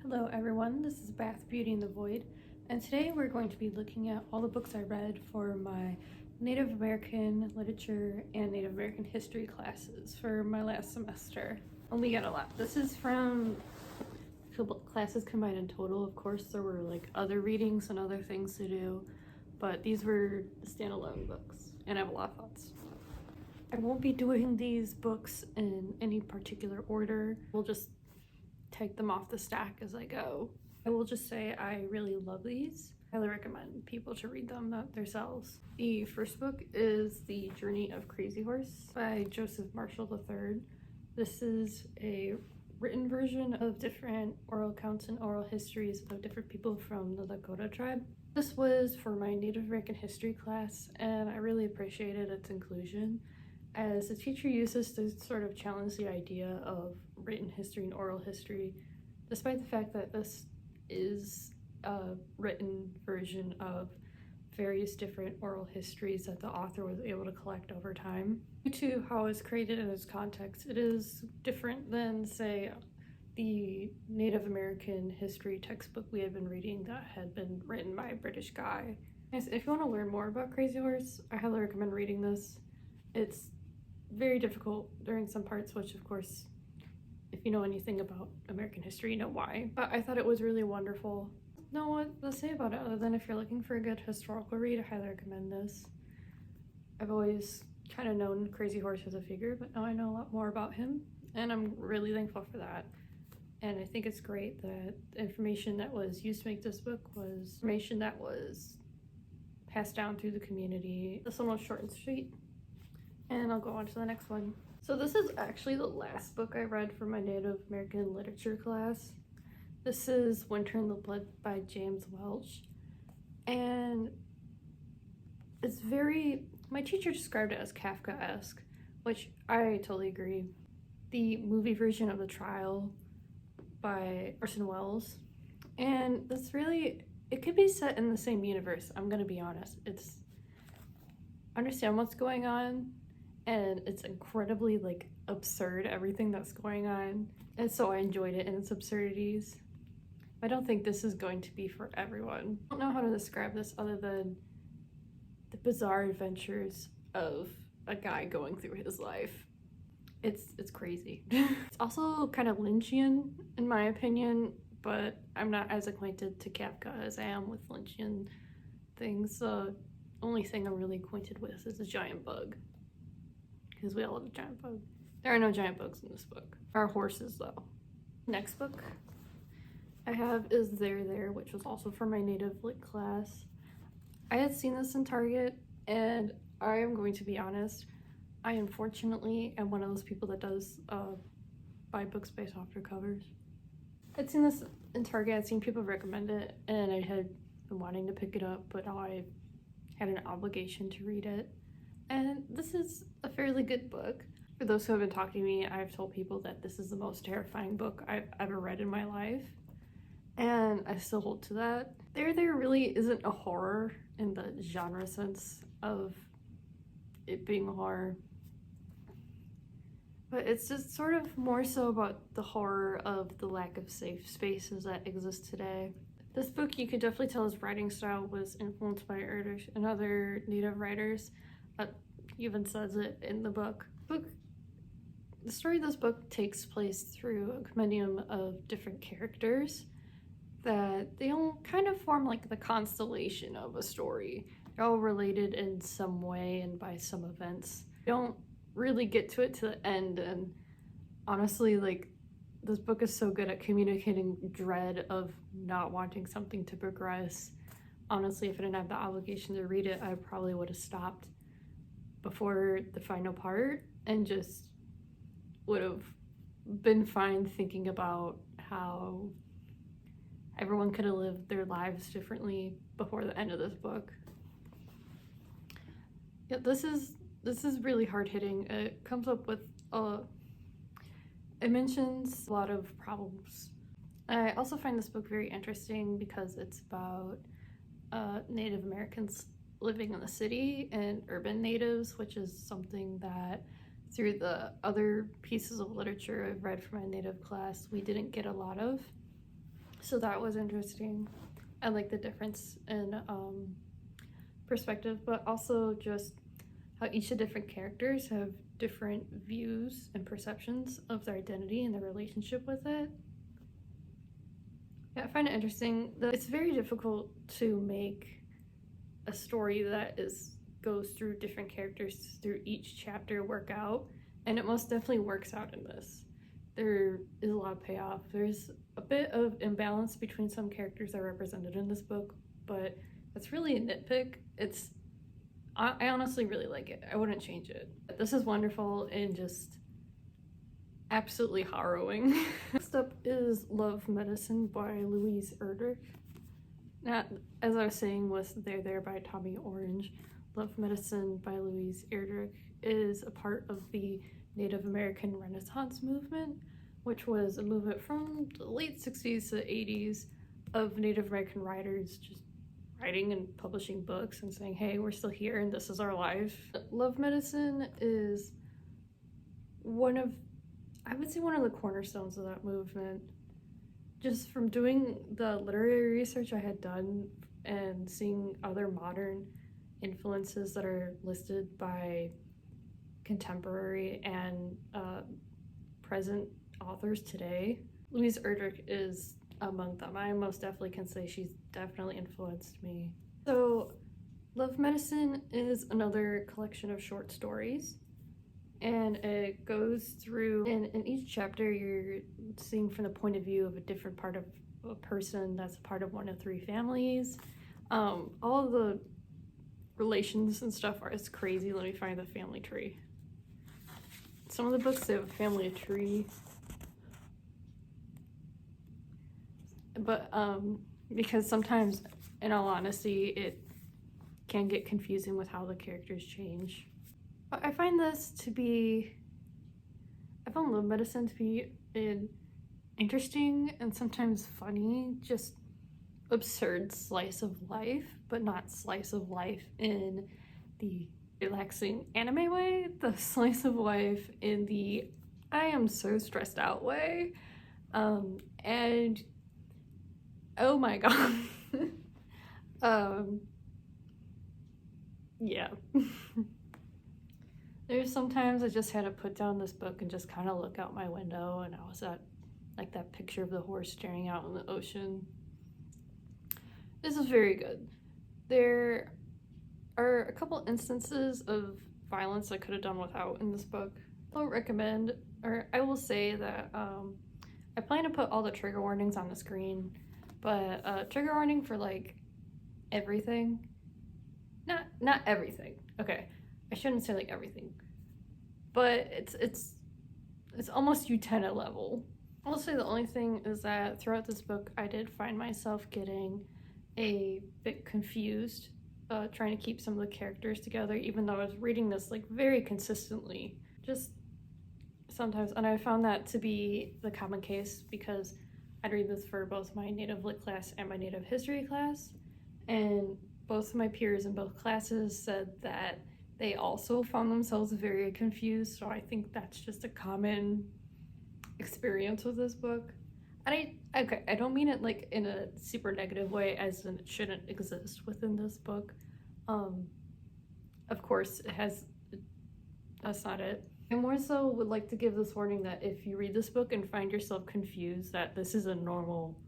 Hello everyone, this is Bath Beauty in the Void, and today we're going to be looking at all the books I read for my Native American literature and Native American history classes for my last semester. And we got a lot. This is from classes combined in total. Of course, there were like other readings and other things to do, but these were standalone books, and I have a lot of thoughts. I won't be doing these books in any particular order. We'll just take them off the stack as I go. I will just say I really love these. I highly recommend people to read them themselves. The first book is The Journey of Crazy Horse by Joseph Marshall III. This is a written version of different oral accounts and oral histories of different people from the Lakota tribe. This was for my Native American history class, and I really appreciated its inclusion, as the teacher uses to sort of challenge the idea of written history and oral history, despite the fact that this is a written version of various different oral histories that the author was able to collect over time. Due to how it's created in its context, it is different than, say, the Native American history textbook we had been reading that had been written by a British guy. If you want to learn more about Crazy Horse, I highly recommend reading this. It's very difficult during some parts, which of course, if you know anything about American history, you know why. But I thought it was really wonderful. Know what to say about it other than if you're looking for a good historical read, I highly recommend this. I've always kind of known Crazy Horse as a figure, but now I know a lot more about him, and I'm really thankful for that. And I think it's great that the information that was used to make this book was information that was passed down through the community. This one was short and sweet, and I'll go on to the next one. So this is actually the last book I read for my Native American literature class. This is Winter in the Blood by James Welch, and it's my teacher described it as Kafka-esque, which I totally agree. The movie version of The Trial by Orson Welles, and it could be set in the same universe. I'm gonna be honest, understand what's going on, and it's incredibly absurd, everything that's going on, and so I enjoyed it in its absurdities. I don't think this is going to be for everyone. I don't know how to describe this other than the bizarre adventures of a guy going through his life. It's crazy. It's also kind of Lynchian in my opinion, but I'm not as acquainted to Kafka as I am with Lynchian things. The only thing I'm really acquainted with is a giant bug, because we all love a giant bug. There are no giant bugs in this book. There are horses though. Next book I have is There, which was also for my Native Lit class. I had seen this in Target, and I am going to be honest, I unfortunately am one of those people that does buy books based off their covers. I'd seen this in Target, I'd seen people recommend it, and I had been wanting to pick it up, but now I had an obligation to read it. And this is a fairly good book. For those who have been talking to me, I've told people that this is the most terrifying book I've ever read in my life, and I still hold to that. There really isn't a horror in the genre sense of it being a horror, but it's just sort of more so about the horror of the lack of safe spaces that exist today. This book, you could definitely tell his writing style was influenced by other Native writers. He even says it in the book. The story of this book takes place through a compendium of different characters that they all kind of form like the constellation of a story. They're all related in some way and by some events. You don't really get to it to the end, and honestly, this book is so good at communicating dread of not wanting something to progress. Honestly, if I didn't have the obligation to read it, I probably would have stopped before the final part and just would have been fine thinking about how everyone could have lived their lives differently before the end of this book. Yeah, this is really hard-hitting. It comes up with it mentions a lot of problems. I also find this book very interesting because it's about Native Americans living in the city and urban natives, which is something that through the other pieces of literature I've read from my Native class we didn't get a lot of. So that was interesting. I like the difference in perspective, but also just how each of the different characters have different views and perceptions of their identity and their relationship with it. Yeah, I find it interesting that it's very difficult to make a story that goes through different characters through each chapter work out, and it most definitely works out in this. There is a lot of payoff. There's a bit of imbalance between some characters that are represented in this book, but that's really a nitpick. I honestly really like it. I wouldn't change it. This is wonderful and just absolutely harrowing. Next up is Love Medicine by Louise Erdrich. Now, as I was saying, was There by Tommy Orange. Love Medicine by Louise Erdrich is a part of the Native American Renaissance movement, which was a movement from the late 60s to the 80s of Native American writers just writing and publishing books and saying, hey, we're still here and this is our life. Love Medicine is I would say one of the cornerstones of that movement. Just from doing the literary research I had done and seeing other modern influences that are listed by contemporary and present authors today, Louise Erdrich is among them. I most definitely can say she's definitely influenced me. So Love Medicine is another collection of short stories, and it goes through, and in each chapter you're seeing from the point of view of a different part of a person that's a part of one of three families. All of the relations and stuff is crazy. Let me find the family tree. Some of the books, they have a family tree. But because sometimes, in all honesty, it can get confusing with how the characters change. I find Love Medicine to be an interesting and sometimes funny, just absurd slice of life, but not slice of life in the relaxing anime way, the slice of life in the I am so stressed out way. And oh my god. Yeah. There's sometimes I just had to put down this book and just kind of look out my window, and I was at like that picture of the horse staring out in the ocean. This is very good. There are a couple instances of violence I could have done without in this book. I'll recommend, or I will say that I plan to put all the trigger warnings on the screen, but trigger warning for like everything. Not everything. Okay, I shouldn't say like everything, but it's almost Utena level. I'll say the only thing is that throughout this book I did find myself getting a bit confused, trying to keep some of the characters together, even though I was reading this like very consistently. Just sometimes, and I found that to be the common case because I'd read this for both my native lit class and my native history class, and both of my peers in both classes said that they also found themselves very confused, so I think that's just a common experience with this book. And I don't mean it like in a super negative way, as in it shouldn't exist within this book. Of course that's not it. I more so would like to give this warning that if you read this book and find yourself confused, that this is a normal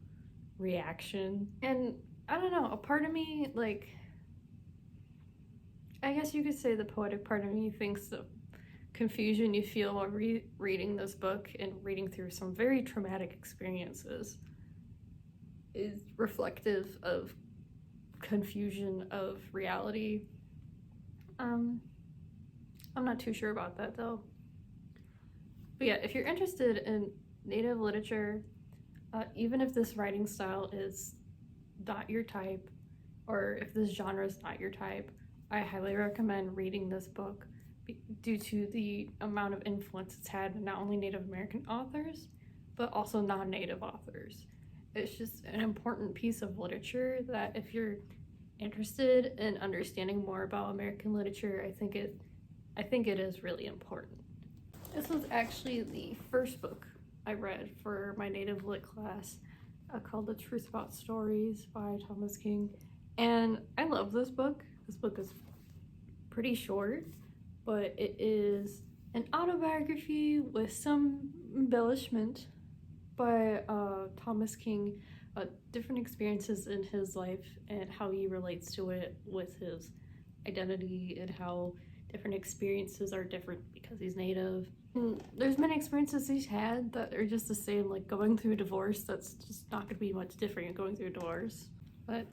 reaction. And I don't know, a part of me, like, I guess you could say the poetic part of me thinks the confusion you feel while reading this book and reading through some very traumatic experiences is reflective of confusion of reality. I'm not too sure about that though. But yeah, if you're interested in native literature, even if this writing style is not your type, or if this genre is not your type, I highly recommend reading this book due to the amount of influence it's had in not only Native American authors, but also non-Native authors. It's just an important piece of literature that if you're interested in understanding more about American literature, I think it is really important. This was actually the first book I read for my native lit class, called The Truth About Stories by Thomas King. And I love this book. This book is pretty short, but it is an autobiography with some embellishment by Thomas King, different experiences in his life and how he relates to it with his identity and how different experiences are different because he's Native. And there's many experiences he's had that are just the same, like going through a divorce. That's just not going to be much different going through a divorce. But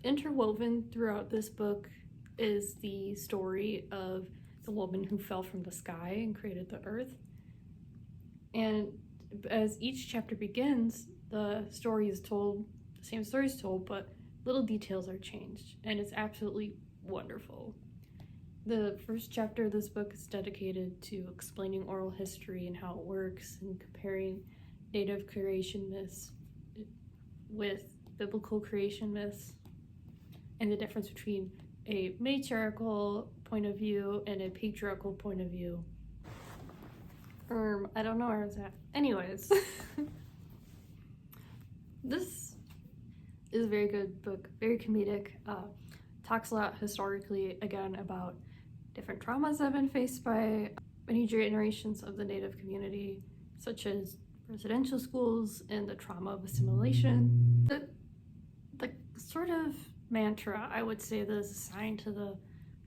interwoven throughout this book is the story of the woman who fell from the sky and created the earth. And as each chapter begins, the story is told, the same story is told, but little details are changed, and it's absolutely wonderful. The first chapter of this book is dedicated to explaining oral history and how it works and comparing Native creation myths with biblical creation myths and the difference between a matriarchal point of view and a patriarchal point of view. I don't know where I was at. Anyways, this is a very good book, very comedic. Talks a lot historically, again, about different traumas that have been faced by many generations of the Native community, such as residential schools and the trauma of assimilation. The sort of mantra I would say that is assigned to the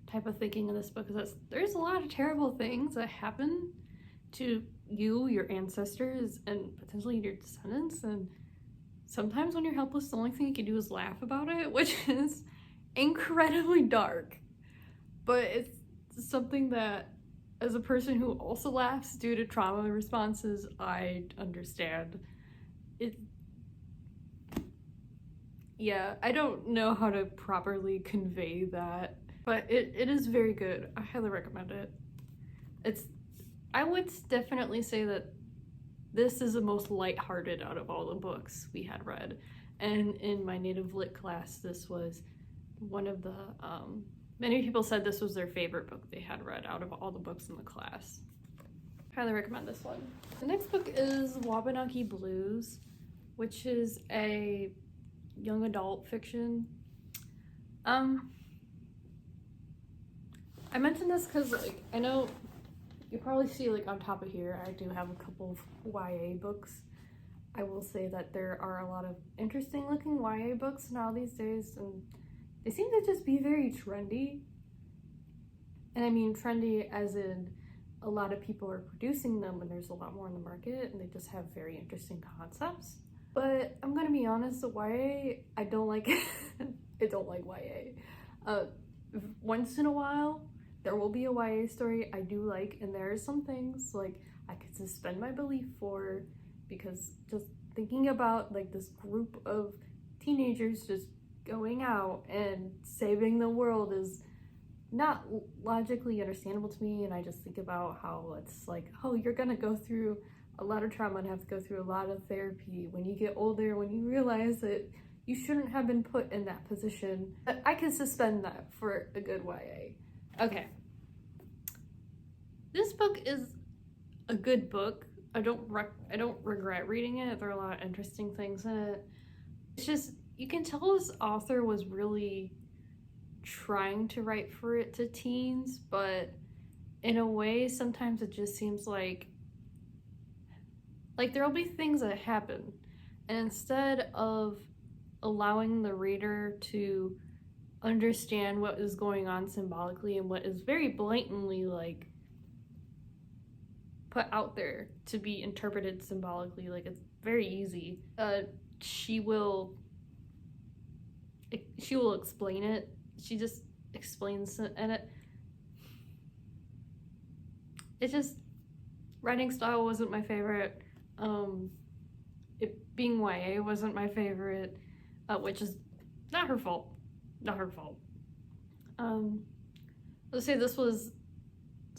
type of thinking in this book is that there's a lot of terrible things that happen to you, your ancestors, and potentially your descendants, and sometimes when you're helpless, the only thing you can do is laugh about it, which is incredibly dark. But it's something that, as a person who also laughs due to trauma responses, I understand. Yeah, I don't know how to properly convey that, but it is very good. I highly recommend it. I would definitely say that this is the most lighthearted out of all the books we had read. And in my Native Lit class, this was one of the, many people said this was their favorite book they had read out of all the books in the class. Highly recommend this one. The next book is Wabanaki Blues, which is a young adult fiction. I mentioned this because, like, I know you probably see, like, on top of here, I do have a couple of YA books. I will say that there are a lot of interesting looking YA books now these days, and they seem to just be very trendy. And I mean trendy as in a lot of people are producing them and there's a lot more in the market, and they just have very interesting concepts. But I'm gonna be honest, the YA, I don't like I don't like YA. Once in a while, there will be a YA story I do like, and there are some things like I could suspend my belief for, because just thinking about like this group of teenagers just going out and saving the world is not logically understandable to me, and I just think about how it's like, oh, you're gonna go through a lot of trauma and have to go through a lot of therapy when you get older, when you realize that you shouldn't have been put in that position. But I can suspend that for a good YA. Okay. This book is a good book. I don't regret reading it. There are a lot of interesting things in it. It's just, you can tell this author was really trying to write for it to teens, but in a way, sometimes it just seems like there'll be things that happen, and instead of allowing the reader to understand what is going on symbolically and what is very blatantly like put out there to be interpreted symbolically, like it's very easy. She will explain it. She just explains it, and it just, writing style wasn't my favorite. It being YA wasn't my favorite, which is not her fault. Not her fault. Let's say this was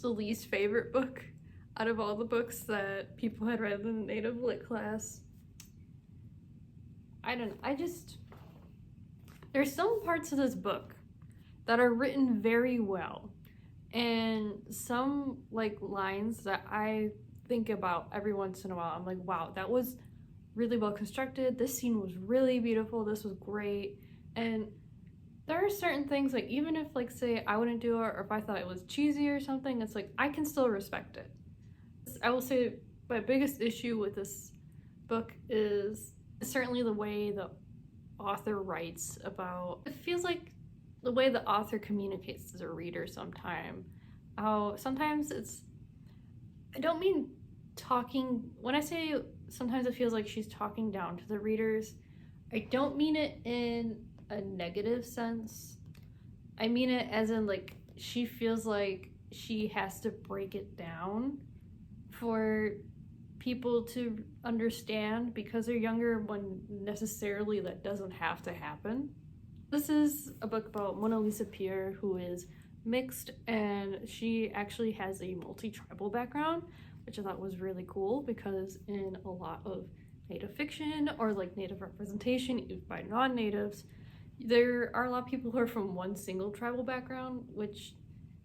the least favorite book out of all the books that people had read in the Native Lit class. I don't know. There's some parts of this book that are written very well, and some like lines that I think about every once in a while. I'm like, wow, that was really well constructed. This scene was really beautiful. This was great. And there are certain things, like, even if, like, say I wouldn't do it, or if I thought it was cheesy or something, it's like I can still respect it. I will say my biggest issue with this book is certainly the way the author writes about, it feels like the way the author communicates to the reader sometimes. How sometimes it's, I don't mean talking, when I say sometimes it feels like she's talking down to the readers, I don't mean it in a negative sense. I mean it as in, like, she feels like she has to break it down for people to understand because they're younger, when necessarily that doesn't have to happen. This is a book about Mona Lisa Pierre, who is mixed, and she actually has a multi-tribal background, which I thought was really cool, because in a lot of Native fiction or like Native representation by non-Natives, there are a lot of people who are from one single tribal background, which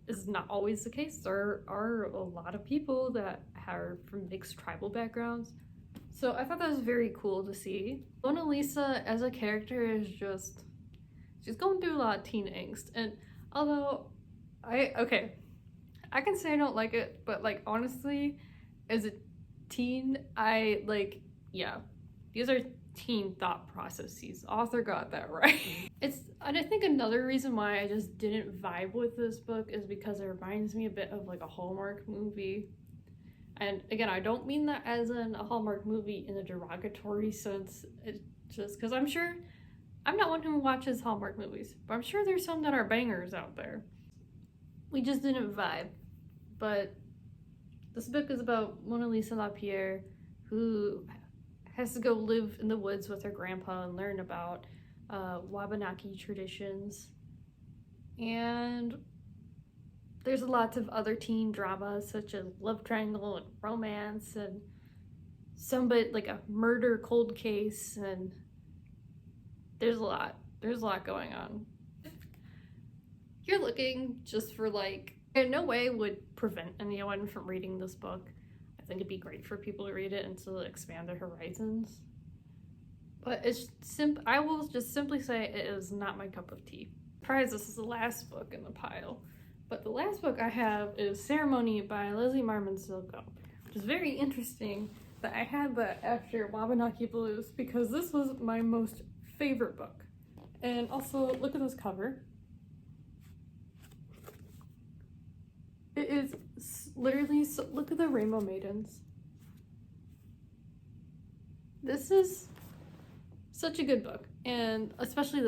is not always the case. There are a lot of people that are from mixed tribal backgrounds. So I thought that was very cool to see. Mona Lisa as a character is just, she's going through a lot of teen angst. And although I can say I don't like it, but like honestly, as a teen, yeah, these are teen thought processes. Author got that right. And I think another reason why I just didn't vibe with this book is because it reminds me a bit of like a Hallmark movie. And again, I don't mean that as in a Hallmark movie in a derogatory sense. It's just because I'm sure, I'm not one who watches Hallmark movies, but I'm sure there's some that are bangers out there. We just didn't vibe. But this book is about Mona Lisa Lapierre, who has to go live in the woods with her grandpa and learn about Wabanaki traditions. And there's lots of other teen dramas such as love triangle and romance and like a murder cold case, and there's a lot going on. If you're looking just for like, in no way would prevent anyone from reading this book. I think it'd be great for people to read it and to expand their horizons. But I will just simply say it is not my cup of tea. Surprise, this is the last book in the pile. But the last book I have is Ceremony by Leslie Marmon Silko, which is very interesting that I had that after Wabanaki Blues, because this was my most favorite book. And also, look at this cover. It is literally, look at the Rainbow Maidens. This is such a good book, and especially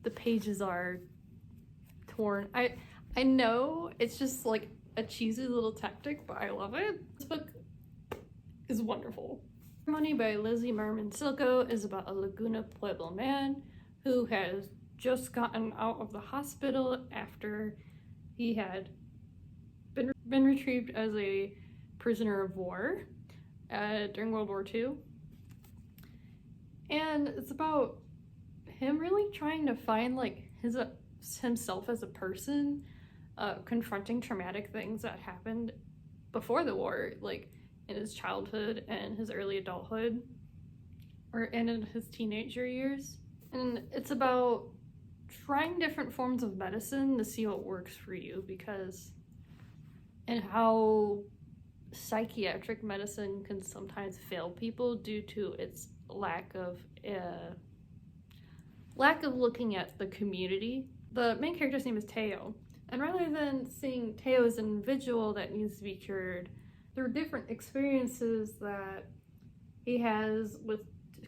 the pages are torn. I know it's just like a cheesy little tactic, but I love it. This book is wonderful. Ceremony by Leslie Marmon Silko is about a Laguna Pueblo man who has just gotten out of the hospital after he had been retrieved as a prisoner of war during World War II. And it's about him really trying to find like himself as a person, confronting traumatic things that happened before the war, like in his childhood and his early adulthood, and in his teenager years. And it's about trying different forms of medicine to see what works for you, and how psychiatric medicine can sometimes fail people due to its lack of looking at the community. The main character's name is Teo, and rather than seeing Teo as an individual that needs to be cured, there are different experiences that he has with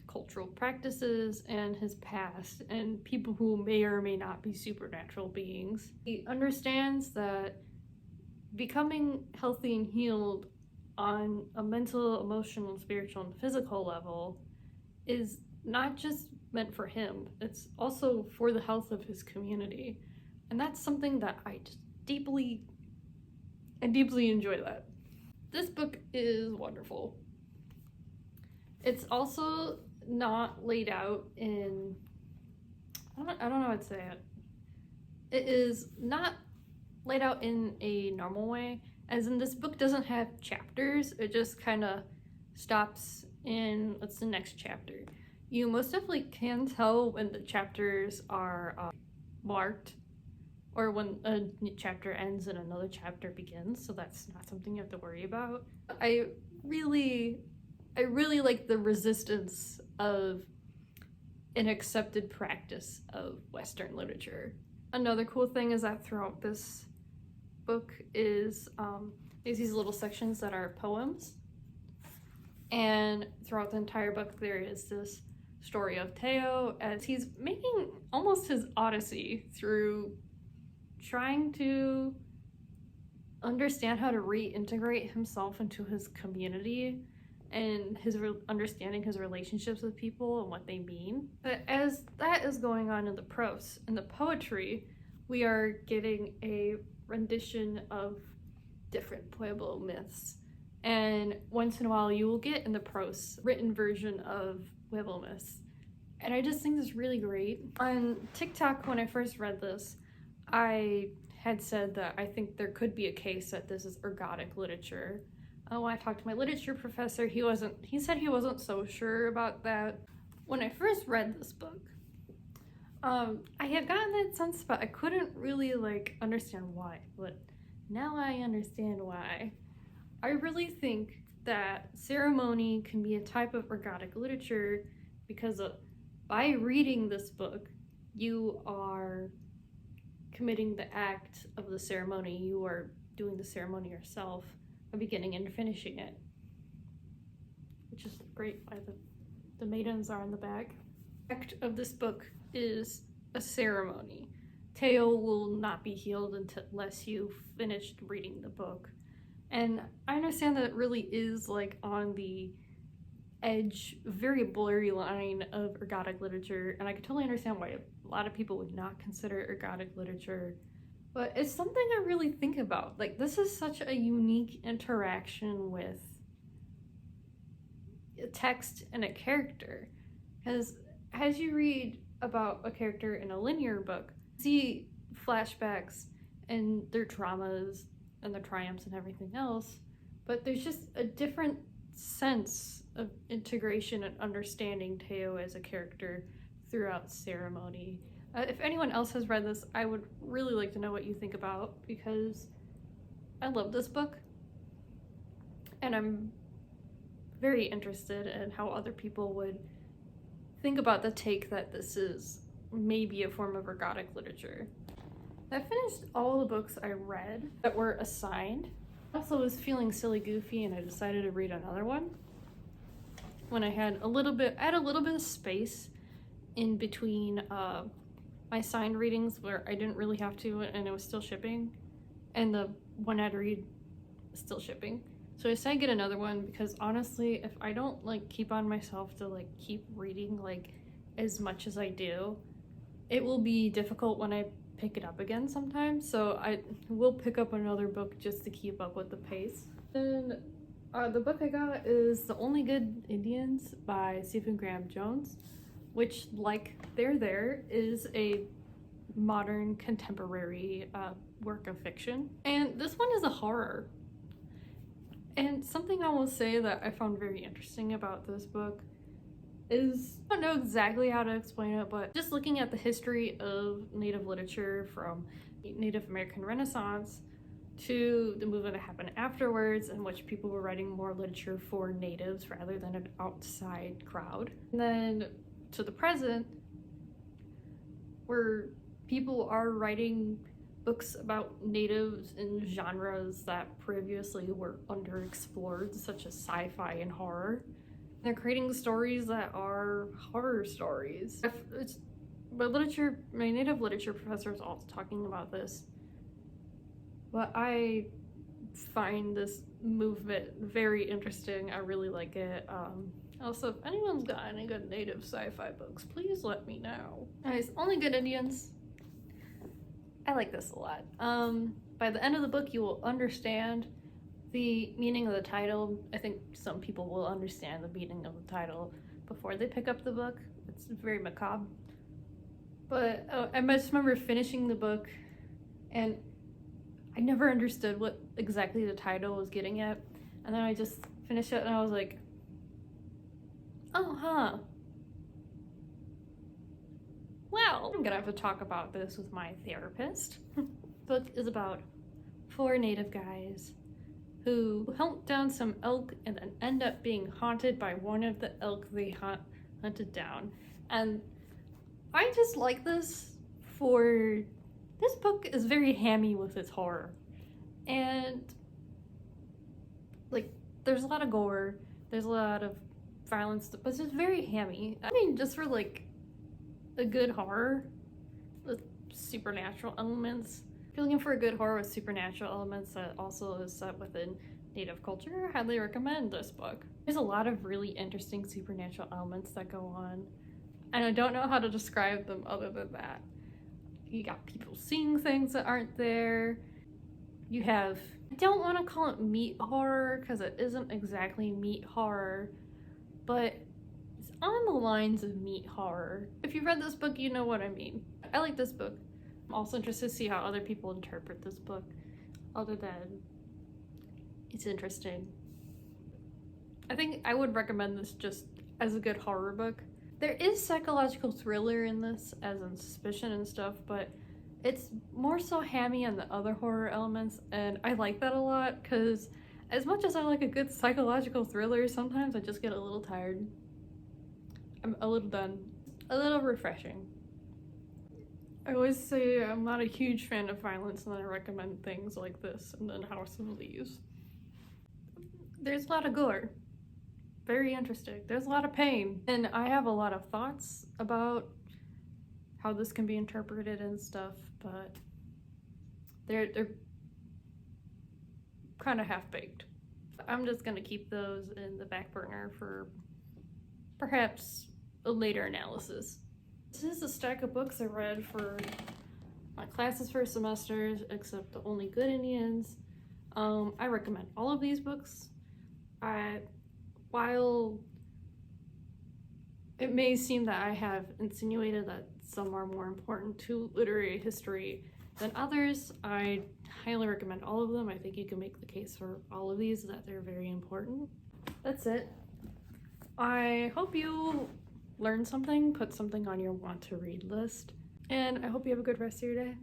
cultural practices and his past and people who may or may not be supernatural beings. He understands that becoming healthy and healed on a mental, emotional, spiritual, and physical level is not just meant for him, it's also for the health of his community. And that's something that I just deeply enjoy that. This book is wonderful. It's also not laid out in, I don't know how to say it. It is not laid out in a normal way, as in this book doesn't have chapters. It just kind of stops in what's the next chapter. You most definitely can tell when the chapters are marked, or when a chapter ends and another chapter begins, so that's not something you have to worry about. I really like the resistance of an accepted practice of Western literature. Another cool thing is that throughout this book is there's these little sections that are poems, and throughout the entire book there is this story of Teo as he's making almost his odyssey through trying to understand how to reintegrate himself into his community and understanding his relationships with people and what they mean. But as that is going on in the prose and the poetry, we are getting a rendition of different Pueblo myths. And once in a while you will get in the prose written version of Pueblo myths. And I just think this is really great. On TikTok, when I first read this, I had said that I think there could be a case that this is ergodic literature. When I talked to my literature professor, he said he wasn't so sure about that. When I first read this book, I had gotten that sense, but I couldn't really understand why. But now I understand why. I really think that ceremony can be a type of ergodic literature because by reading this book, you are committing the act of the ceremony. You are doing the ceremony yourself, beginning and finishing it, which is great. Why the maidens are in the back. The act of this book is a ceremony. Teo will not be healed unless you've finished reading the book. And I understand that it really is on the edge, very blurry line of ergodic literature, and I can totally understand why a lot of people would not consider ergodic literature, but it's something I really think about. This is such a unique interaction with a text and a character, because as you read about a character in a linear book, you see flashbacks and their traumas and their triumphs and everything else, but there's just a different sense of integration and understanding Teo as a character throughout ceremony. If anyone else has read this, I would really like to know what you think about, because I love this book and I'm very interested in how other people would think about the take that this is maybe a form of ergodic literature. I finished all the books I read that were assigned. I also was feeling silly goofy and I decided to read another one when I had a little bit of space in between my assigned readings where I didn't really have to and it was still shipping, and the one I'd read was still shipping. So I decided to get another one because honestly, if I don't keep on myself to keep reading as much as I do, it will be difficult when I pick it up again sometimes. So I will pick up another book just to keep up with the pace. And the book I got is The Only Good Indians by Stephen Graham Jones, which There is a modern contemporary work of fiction. And this one is a horror. And something I will say that I found very interesting about this book is, I don't know exactly how to explain it, but just looking at the history of Native literature from Native American Renaissance to the movement that happened afterwards, in which people were writing more literature for natives rather than an outside crowd. And then to the present, where people are writing books about natives in genres that previously were underexplored, such as sci-fi and horror. They're creating stories that are horror stories. My native literature professor is also talking about this, but I find this movement very interesting. I really like it. Also, if anyone's got any good native sci-fi books, please let me know. Anyways, Only Good Indians. I like this a lot. By the end of the book, you will understand the meaning of the title. I think some people will understand the meaning of the title before they pick up the book. It's very macabre. But I just remember finishing the book and I never understood what exactly the title was getting at. And then I just finished it and I was like, Oh, huh. Well, I'm gonna have to talk about this with my therapist. The book is about 4 native guys who hunt down some elk and then end up being haunted by one of the elk they hunted down. And I just like this for... This book is very hammy with its horror. And, like, there's a lot of gore, there's a lot of violence, but it's just very hammy. I mean, just for, like, a good horror with supernatural elements. If you're looking for a good horror with supernatural elements that also is set within native culture, I highly recommend this book. There's a lot of really interesting supernatural elements that go on, and I don't know how to describe them other than that. You got people seeing things that aren't there. You have, I don't want to call it meat horror because it isn't exactly meat horror, but it's on the lines of meat horror. If you've read this book, you know what I mean. I like this book. I'm also interested to see how other people interpret this book, other than it's interesting. I think I would recommend this just as a good horror book. There is psychological thriller in this, as in suspicion and stuff, but it's more so hammy on the other horror elements, and I like that a lot because as much as I like a good psychological thriller, sometimes I just get a little tired. I'm a little done. A little refreshing. I always say I'm not a huge fan of violence, and then I recommend things like this and then House of Leaves. There's a lot of gore. Very interesting. There's a lot of pain. And I have a lot of thoughts about how this can be interpreted and stuff, but they're kind of half-baked. I'm just gonna keep those in the back burner for perhaps a later analysis. This is a stack of books I read for my classes for semesters, except The Only Good Indians. I recommend all of these books. While it may seem that I have insinuated that some are more important to literary history than others, I highly recommend all of them. I think you can make the case for all of these that they're very important. That's it. I hope you learned something, put something on your want to read list, and I hope you have a good rest of your day.